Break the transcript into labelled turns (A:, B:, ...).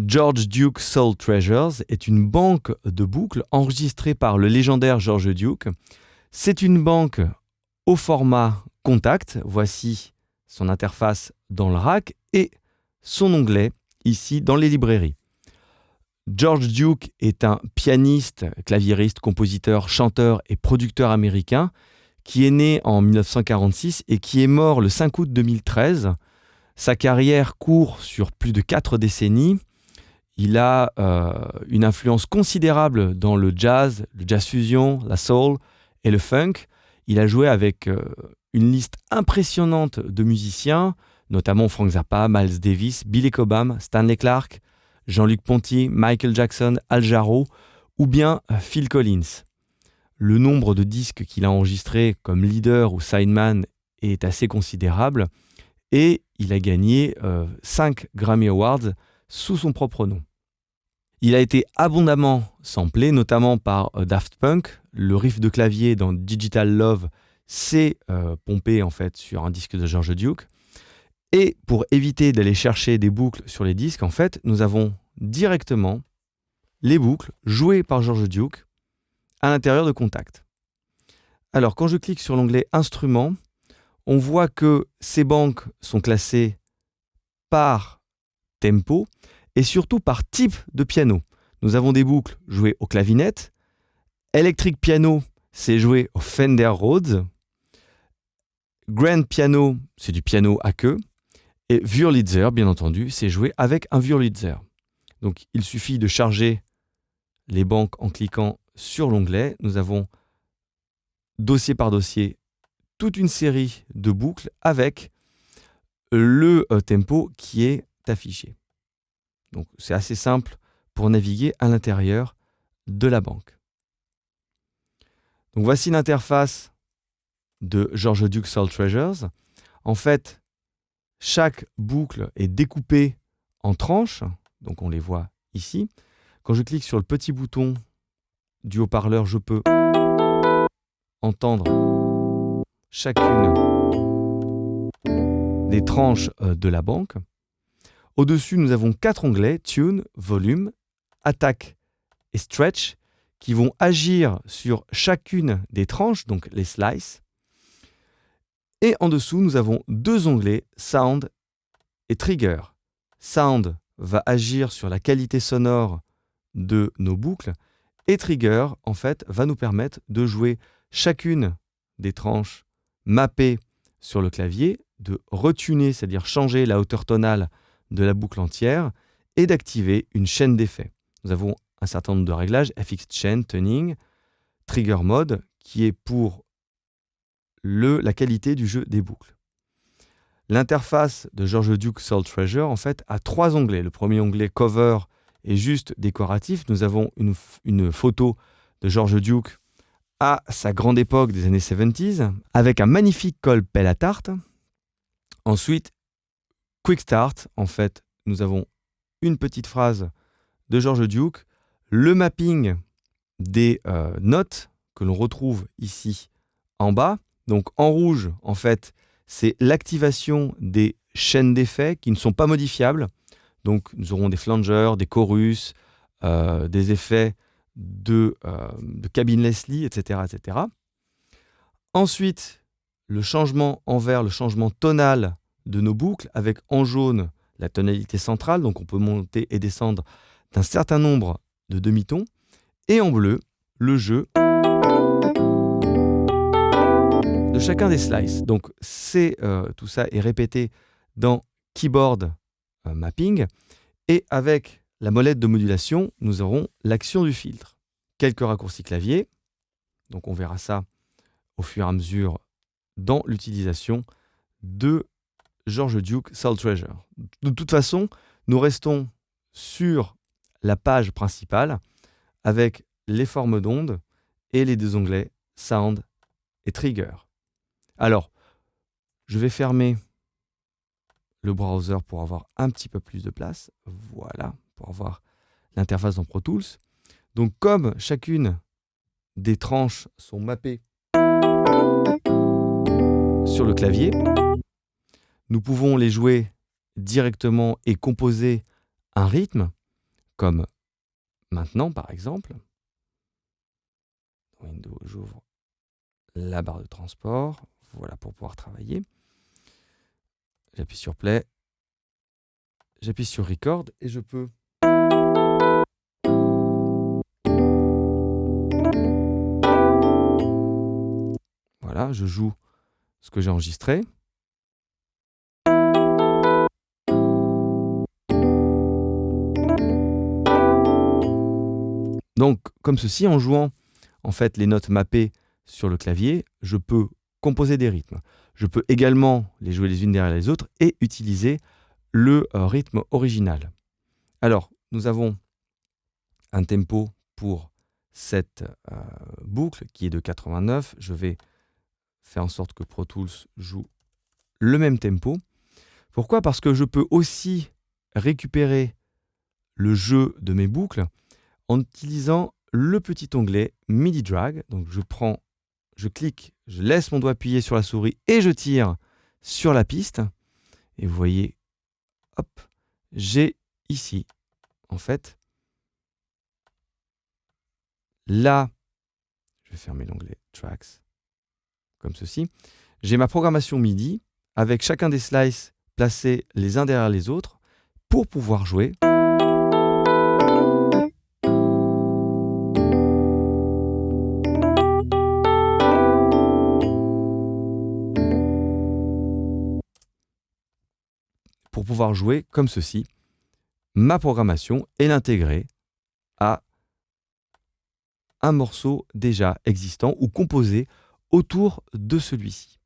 A: George Duke Soul Treasures est une banque de boucles enregistrée par le légendaire George Duke. C'est une banque au format contact. Voici son interface dans le rack et son onglet ici dans les librairies. George Duke est un pianiste, claviériste, compositeur, chanteur et producteur américain qui est né en 1946 et qui est mort le 5 août 2013. Sa carrière court sur plus de 4 décennies. Il a une influence considérable dans le jazz fusion, la soul et le funk. Il a joué avec une liste impressionnante de musiciens, notamment Frank Zappa, Miles Davis, Billy Cobham, Stanley Clarke, Jean-Luc Ponty, Michael Jackson, Al Jarreau ou bien Phil Collins. Le nombre de disques qu'il a enregistrés comme leader ou sideman est assez considérable et il a gagné 5 Grammy Awards sous son propre nom. Il a été abondamment samplé, notamment par Daft Punk. Le riff de clavier dans Digital Love s'est pompé en fait sur un disque de George Duke. Et pour éviter d'aller chercher des boucles sur les disques, en fait, nous avons directement les boucles jouées par George Duke à l'intérieur de Contact. Alors, quand je clique sur l'onglet Instruments, on voit que ces banques sont classées par tempo et surtout par type de piano. Nous avons des boucles jouées au clavinette, Electric Piano, c'est joué au Fender Rhodes, Grand Piano, c'est du piano à queue, et Wurlitzer, bien entendu, c'est joué avec un Wurlitzer. Donc, il suffit de charger les banques en cliquant sur l'onglet. Nous avons, dossier par dossier, toute une série de boucles avec le tempo qui est affiché. Donc, c'est assez simple pour naviguer à l'intérieur de la banque. Donc, voici l'interface de George Duke Soul Treasures. En fait, chaque boucle est découpée en tranches, donc on les voit ici. Quand je clique sur le petit bouton du haut-parleur, je peux entendre chacune des tranches de la banque. Au-dessus, nous avons 4 onglets, Tune, Volume, Attack et Stretch, qui vont agir sur chacune des tranches, donc les slices. Et en dessous, nous avons 2 onglets, Sound et Trigger. Sound va agir sur la qualité sonore de nos boucles et Trigger, en fait, va nous permettre de jouer chacune des tranches mappées sur le clavier, de retuner, c'est-à-dire changer la hauteur tonale de la boucle entière et d'activer une chaîne d'effets. Nous avons un certain nombre de réglages, FX Chain, Tuning, Trigger Mode, qui est pour la qualité du jeu des boucles. L'interface de George Duke Soul Treasure, en fait, a 3 onglets. Le premier onglet, Cover, est juste décoratif. Nous avons une photo de George Duke à sa grande époque des années 70s, avec un magnifique col pelle à tarte. Ensuite, Quick Start, en fait, nous avons une petite phrase de George Duke, le mapping des notes que l'on retrouve ici en bas. Donc en rouge, en fait, c'est l'activation des chaînes d'effets qui ne sont pas modifiables. Donc nous aurons des flangers, des chorus, des effets de cabine Leslie, etc., etc. Ensuite, le changement en vert, le changement tonal de nos boucles, avec en jaune la tonalité centrale, donc on peut monter et descendre d'un certain nombre de demi-tons, et en bleu, le jeu de chacun des slices. Donc tout ça est répété dans Keyboard Mapping, et avec la molette de modulation, nous aurons l'action du filtre. Quelques raccourcis clavier, donc on verra ça au fur et à mesure dans l'utilisation de George Duke Soul Treasure. De toute façon, nous restons sur la page principale avec les formes d'ondes et les 2 onglets Sound et Trigger. Alors, je vais fermer le browser pour avoir un petit peu plus de place. Voilà, pour avoir l'interface dans Pro Tools. Donc, comme chacune des tranches sont mappées sur le clavier, nous pouvons les jouer directement et composer un rythme. comme maintenant par exemple. Windows, j'ouvre la barre de transport, voilà pour pouvoir travailler. J'appuie sur Play, j'appuie sur Record et je peux voilà, je joue ce que j'ai enregistré. Donc, comme ceci, en jouant en fait les notes mappées sur le clavier, je peux composer des rythmes. Je peux également les jouer les unes derrière les autres et utiliser le rythme original. Alors, nous avons un tempo pour cette boucle qui est de 89. Je vais faire en sorte que Pro Tools joue le même tempo. Pourquoi ? Parce que je peux aussi récupérer le jeu de mes boucles en utilisant le petit onglet MIDI Drag. Donc je clique, je laisse mon doigt appuyé sur la souris et je tire sur la piste. Et vous voyez, hop, j'ai ici, en fait, là, je vais fermer l'onglet Tracks, comme ceci. J'ai ma programmation MIDI avec chacun des slices placés les uns derrière les autres pour pouvoir jouer. Pour pouvoir jouer comme ceci, ma programmation et l'intégrer à un morceau déjà existant ou composé autour de celui-ci.